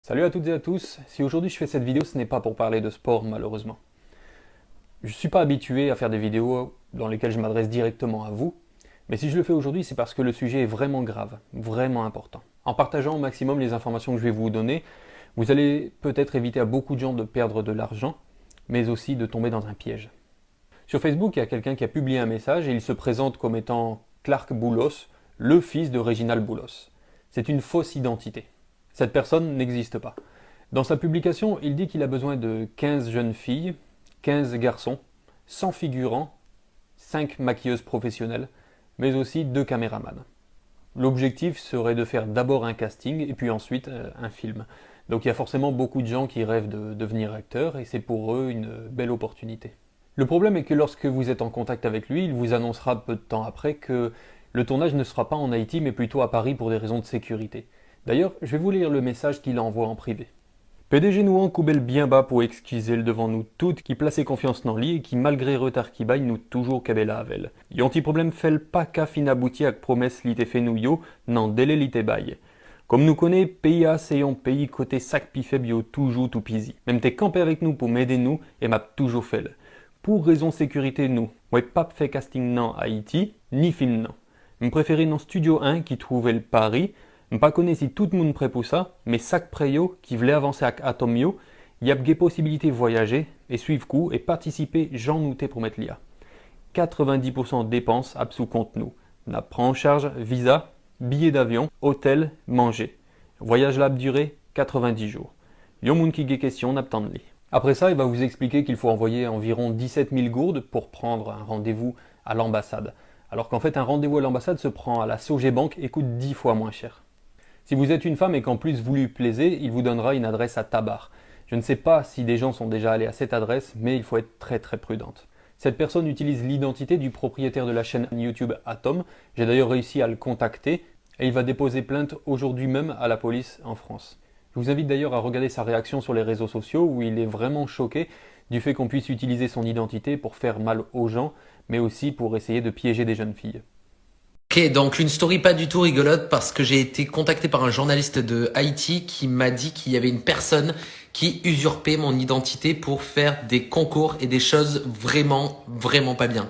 Salut à toutes et à tous, si aujourd'hui je fais cette vidéo ce n'est pas pour parler de sport malheureusement. Je ne suis pas habitué à faire des vidéos dans lesquelles je m'adresse directement à vous, mais si je le fais aujourd'hui c'est parce que le sujet est vraiment grave, vraiment important. En partageant au maximum les informations que je vais vous donner, vous allez peut-être éviter à beaucoup de gens de perdre de l'argent, mais aussi de tomber dans un piège. Sur Facebook, il y a quelqu'un qui a publié un message et il se présente comme étant Clark Boulos, le fils de Réginald Boulos. C'est une fausse identité. Cette personne n'existe pas. Dans sa publication, il dit qu'il a besoin de 15 jeunes filles, 15 garçons, 100 figurants, 5 maquilleuses professionnelles, mais aussi 2 caméramans. L'objectif serait de faire d'abord un casting et puis ensuite un film. Donc il y a forcément beaucoup de gens qui rêvent de devenir acteurs et c'est pour eux une belle opportunité. Le problème est que lorsque vous êtes en contact avec lui, il vous annoncera peu de temps après que le tournage ne sera pas en Haïti mais plutôt à Paris pour des raisons de sécurité. D'ailleurs, je vais vous lire le message qu'il envoie en privé. PDG nous coubelle bien bas pour excuser le devant nous toutes qui plaçait confiance dans lui et qui malgré retard qui baille nous toujours kabela avel. Yon ti problème fait pas qu'à fin abouti avec promesse li te fait nous yo, nan délai li te baille. Comme nous connaît, pays A c'est un pays côté sac pi faible yo toujours tout pisi. Même t'es campé avec nous pour m'aider nous et m'a toujours fait. Pour raison sécurité nous, ouais pas fait casting nan Haïti, ni film nan. M'préférer dans Studio 1 qui trouvait le Paris. Je ne connais pas si tout le monde prêt pour ça, mais chaque préyo qui voulait avancer avec Atomio, il y a des possibilités de voyager et suivre coup et participer j'en nouté pour mettre l'IA. 90% de dépenses à sous compte nous. On prend en charge visa, billets d'avion, hôtel, manger. Voyage là durée 90 jours. Yon moun qui ait question n'attend li. Après ça, il va vous expliquer qu'il faut envoyer environ 17 000 gourdes pour prendre un rendez-vous à l'ambassade. Alors qu'en fait, un rendez-vous à l'ambassade se prend à la Sogebank et coûte 10 fois moins cher. Si vous êtes une femme et qu'en plus vous lui plaisez, il vous donnera une adresse à Tabar. Je ne sais pas si des gens sont déjà allés à cette adresse, mais il faut être très prudente. Cette personne utilise l'identité du propriétaire de la chaîne YouTube Atom. J'ai d'ailleurs réussi à le contacter et il va déposer plainte aujourd'hui même à la police en France. Je vous invite d'ailleurs à regarder sa réaction sur les réseaux sociaux où il est vraiment choqué du fait qu'on puisse utiliser son identité pour faire mal aux gens, mais aussi pour essayer de piéger des jeunes filles. Ok, donc une story pas du tout rigolote parce que j'ai été contacté par un journaliste de Haïti qui m'a dit qu'il y avait une personne qui usurpait mon identité pour faire des concours et des choses vraiment pas bien.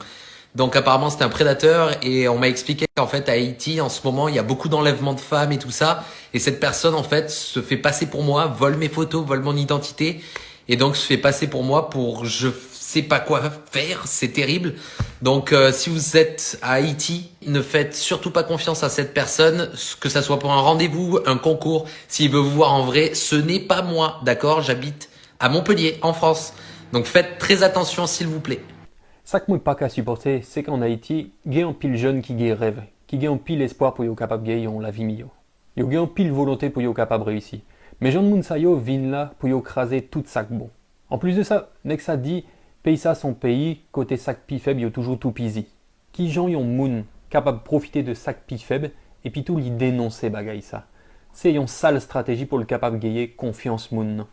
Donc apparemment c'était un prédateur et on m'a expliqué qu'en fait à Haïti en ce moment il y a beaucoup d'enlèvements de femmes et tout ça et cette personne en fait se fait passer pour moi, vole mes photos, vole mon identité et donc se fait passer pour moi pour je sais pas quoi faire, c'est terrible. Donc si vous êtes à Haïti, ne faites surtout pas confiance à cette personne, que ça soit pour un rendez-vous, un concours, s'il veut vous voir en vrai, ce n'est pas moi, d'accord? J'habite à Montpellier, en France. Donc faites très attention s'il vous plaît. Ça que moi pas qu'à supporter, c'est qu'en Haïti, il y a un pile jeune qui a rêve, qui a un pile espoir pour être capable de gagner la vie mieux. Il y a un pile volonté pour être capable de réussir. Mais Jean moun sa yo vin là pour écraser tout sac bon. En plus de ça, nek ça dit, pays ça son pays, côté sac pi faible, yo toujours tout pisi. Qui Jean yon moun capable de profiter de sac pi faible et puis tout lui dénoncer bagay ça. C'est une sale stratégie pour le capable de gagner confiance moun.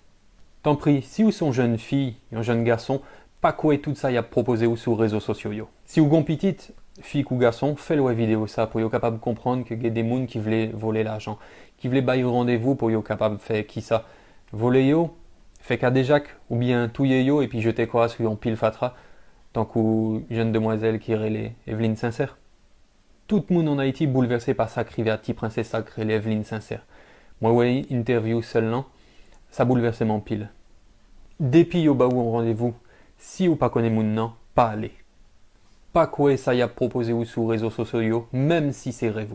Tant pis, si vous sont jeune fille, un jeune garçon, pas quoi tout ça y a proposé ou sur les réseaux sociaux yo. Si vous gon petite, fille ou garçon, faites-le vidéo ça pour être capable de comprendre que y a des moun qui voulaient voler l'argent, qui voulaient bailler rendez-vous pour être capable de faire qui ça. Voler yo, fait qu'à des jacques ou bien touiller yo et puis jeter quoi sur un pile fatra, tant qu'une jeune demoiselle qui relait Evelyne Sincère. Tout le monde en Haïti bouleversé par sa criverti princesse sacrée Evelyne Sincère. Moi ouais, interview seulement, ça bouleversait mon pile. Depuis yo ba ou en rendez-vous, si ou pas connaît moun nan, pas aller. Pas quoi ça y a proposé ou sur réseaux sociaux, même si c'est rêve.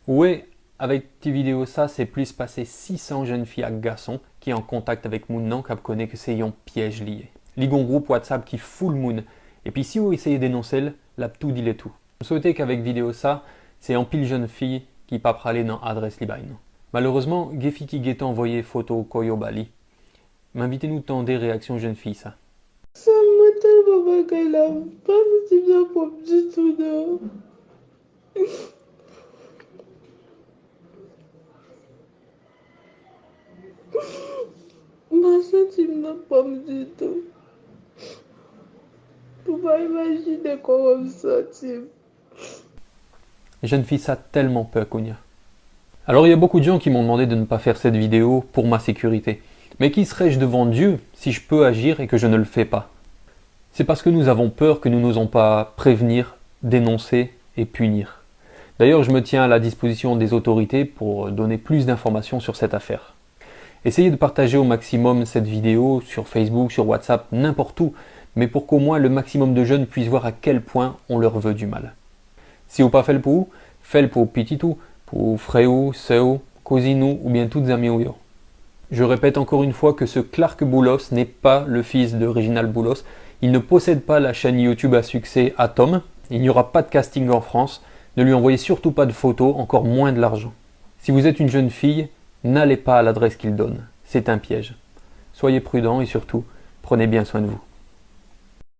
Ouais, avec tes vidéos ça, c'est plus passé 600 jeunes filles à garçons qui est en contact avec moun nan qui connaît que c'est un piège lié. Ligon groupe WhatsApp qui fout le moun. Et puis si vous essayez de dénoncer, la tout dit les tout. Je souhaitais qu'avec vidéo ça, c'est un pile jeune fille qui pas praler dans adresse libaïne. Malheureusement, Gefi qui guette envoyé photo Koyo Bali. M'invitez-nous tant des réactions jeunes filles ça. Ça me tellement bagay là, pas possible de pop du tout non. Ma senti me pomme du tout. Pour pas imaginer comment me sentir. Les jeunes filles ça tellement peur qu'on y a. Alors il y a beaucoup de gens qui m'ont demandé de ne pas faire cette vidéo pour ma sécurité. Mais qui serais-je devant Dieu si je peux agir et que je ne le fais pas? C'est parce que nous avons peur que nous n'osons pas prévenir, dénoncer et punir. D'ailleurs, je me tiens à la disposition des autorités pour donner plus d'informations sur cette affaire. Essayez de partager au maximum cette vidéo sur Facebook, sur WhatsApp, n'importe où, mais pour qu'au moins le maximum de jeunes puissent voir à quel point on leur veut du mal. Si vous pas fait le pour, faites le pour pititou, pour frère, sœur, cousine ou bien toutes amies ou yo. Je répète encore une fois que ce Clark Boulos n'est pas le fils de Reginald Boulos. Il ne possède pas la chaîne YouTube à succès Atom. Il n'y aura pas de casting en France. Ne lui envoyez surtout pas de photos, encore moins de l'argent. Si vous êtes une jeune fille, n'allez pas à l'adresse qu'il donne. C'est un piège. Soyez prudents et surtout, prenez bien soin de vous.